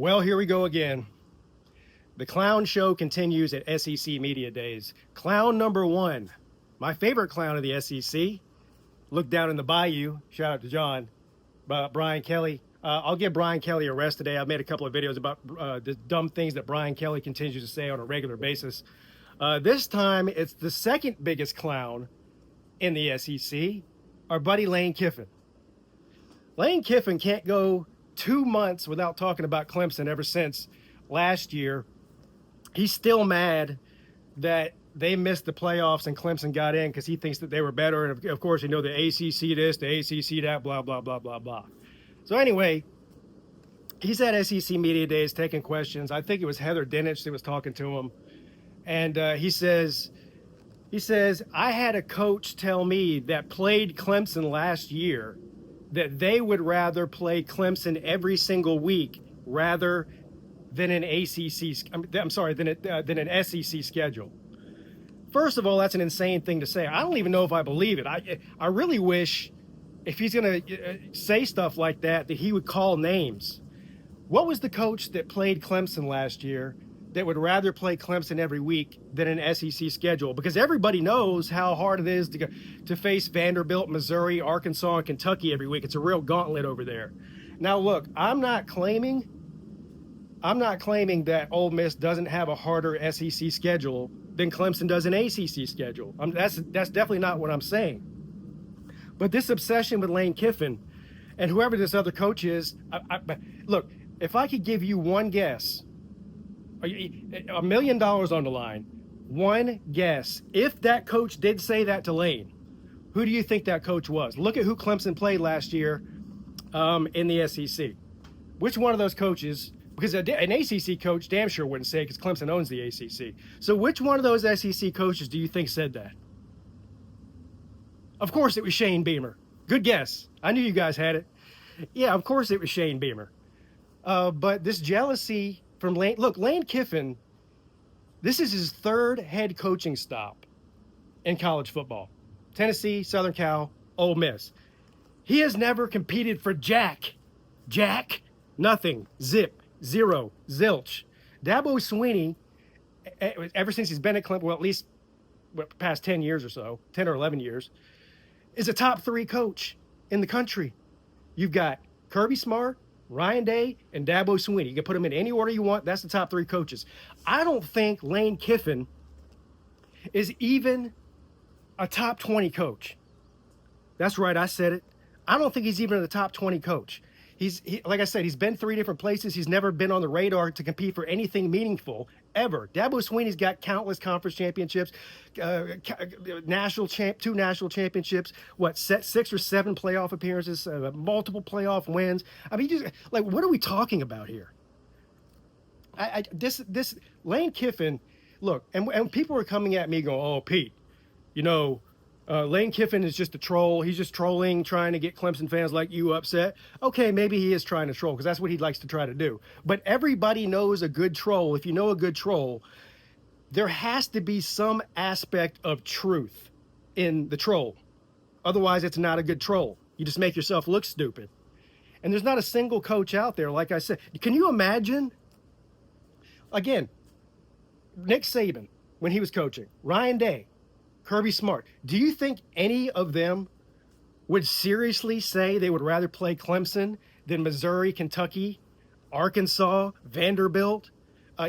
Well, here we go again. The clown show continues at SEC Media Days. Clown number one, my favorite clown of the SEC. Look down in the bayou. Shout out to John. Brian Kelly. I'll give Brian Kelly a rest today. I've made a couple of videos about the dumb things that Brian Kelly continues to say on a regular basis. This time, it's the second biggest clown in the SEC, our buddy Lane Kiffin. Lane Kiffin can't go 2 months without talking about Clemson ever since last year. He's still mad that they missed the playoffs and Clemson got in because he thinks that they were better. And of course, you know, the ACC this, the ACC that, blah, blah, blah, blah, blah. So anyway, he's at SEC Media Days taking questions. I think it was Heather Dinich that was talking to him. And he says, I had a coach tell me that played Clemson last year that they would rather play Clemson every single week rather than an than an SEC schedule. First of all, that's an insane thing to say. I don't even know if I believe it. I really wish, if he's going to say stuff like that, that he would call names. What was the coach that played Clemson last year that would rather play Clemson every week than an SEC schedule? Because everybody knows how hard it is to face Vanderbilt, Missouri, Arkansas, and Kentucky every week. It's a real gauntlet over there. Now, look, I'm not claiming that Ole Miss doesn't have a harder SEC schedule than Clemson does an ACC schedule. That's definitely not what I'm saying. But this obsession with Lane Kiffin and whoever this other coach is, look, if I could give you one guess, $1 million on the line, one guess, if that coach did say that to Lane, who do you think that coach was? Look at who Clemson played last year in the SEC. Which one of those coaches? Because an ACC coach damn sure wouldn't say it because Clemson owns the ACC. So which one of those SEC coaches do you think said that? Of course it was Shane Beamer. Good guess. I knew you guys had it. Yeah, of course it was Shane Beamer. But this jealousy from Lane... Look, Lane Kiffin, this is his third head coaching stop in college football. Tennessee, Southern Cal, Ole Miss. He has never competed for jack. Jack, nothing, zip. Zero, zilch. Dabo Swinney, ever since he's been at Clemson, well, at least past 10 years or so, 10 or 11 years, is a top 3 coach in the country. You've got Kirby Smart, Ryan Day, and Dabo Swinney. You can put them in any order you want. That's the top 3 coaches. I don't think Lane Kiffin is even a top 20 coach. That's right, I said it. I don't think he's even a top 20 coach. Like I said, he's been 3 different places. He's never been on the radar to compete for anything meaningful, ever. Dabo Swinney's got countless conference championships, 2 national championships, 6 or 7 playoff appearances, multiple playoff wins. I mean, just like, what are we talking about here? This Lane Kiffin, look, and people are coming at me going, oh, Pete, you know, Lane Kiffin is just a troll. He's just trolling, trying to get Clemson fans like you upset. Okay, maybe he is trying to troll because that's what he likes to try to do. But everybody knows a good troll. If you know a good troll, there has to be some aspect of truth in the troll. Otherwise, it's not a good troll. You just make yourself look stupid. And there's not a single coach out there, like I said. Can you imagine? Again, Nick Saban, when he was coaching, Ryan Day, Kirby Smart. Do you think any of them would seriously say they would rather play Clemson than Missouri, Kentucky, Arkansas, Vanderbilt,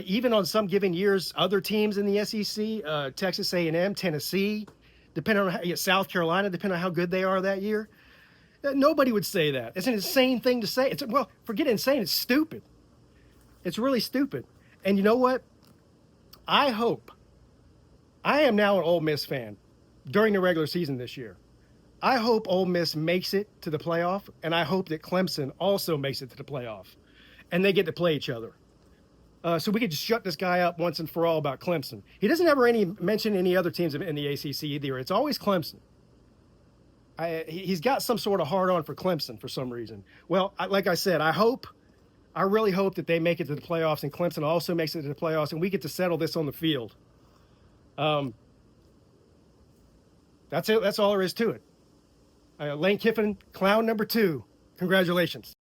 even on some given years, other teams in the SEC, Texas A&M, Tennessee, depending on South Carolina, depending on how good they are that year? Nobody would say that. It's an insane thing to say. Well, forget insane. It's stupid. It's really stupid. And you know what? I am now an Ole Miss fan during the regular season this year. I hope Ole Miss makes it to the playoff, and I hope that Clemson also makes it to the playoff, and they get to play each other. So we could just shut this guy up once and for all about Clemson. He doesn't ever mention any other teams in the ACC either. It's always Clemson. He's got some sort of hard-on for Clemson for some reason. Well, like I said, I really hope that they make it to the playoffs, and Clemson also makes it to the playoffs, and we get to settle this on the field. That's it. That's all there is to it. Lane Kiffin, clown number 2. Congratulations.